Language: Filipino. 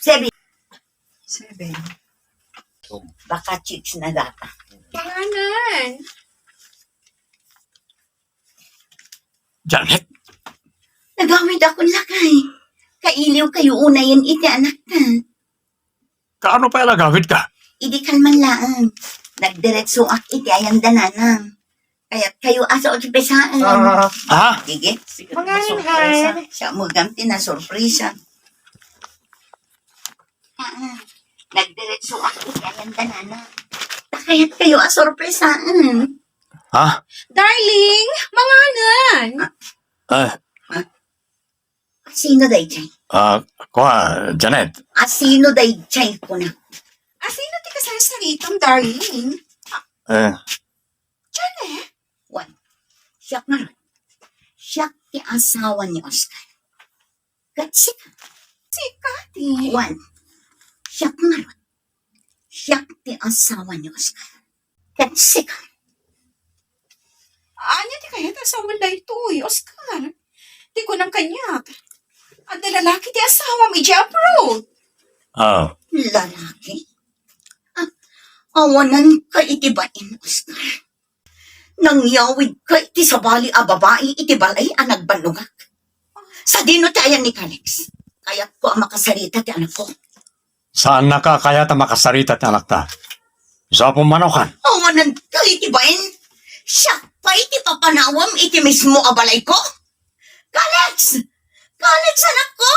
7. 7. Baka chicks na data. Pangalan. Janet, Nagamit akong lakay. Kailiw kayo unayan iti anak na. kaano pa ilagawid ka? Idi kan man laan. Nagdiretso ak iti ayang dananang. Kaya't kayo asa o pesaan. Ha? Sige. Pangalan, Sorpresa. Han. Siya mo gamti na sorpresa. Nagdiretso ak iti ayang dananang. Kaya't kayo sorpresaan. Ha? Darling, mangalan. Sino day chay? Janet. Sino day chay ko na? Sino ti kasasaritong, darling? Janet? One. Siyak nga ron. Siyak ti asawa ni Oscar. Katsik. Sikati. One. Siyak nga ron. Siyak ti asawa ni Oscar. Katsik. Anya ti kaya asawa na ito, Oscar. Di ko nang kanyak. Ang lalaki ti asawa mi di abroad. Lalaki. Awanan ka itibain, Oscar. Nangyawid ka iti sabali a babae iti balay a nagbanugak. Sa dino tayan ni Calix. Kaya't ko ang makasarita ti anak ko. Saan nakakaya ta makasarita ti anak ta? Isa pumanaw kan. Awanan ka itibain. Siya pa iti papanawam iti mismo a balay ko. Calix! Calix, anak ko!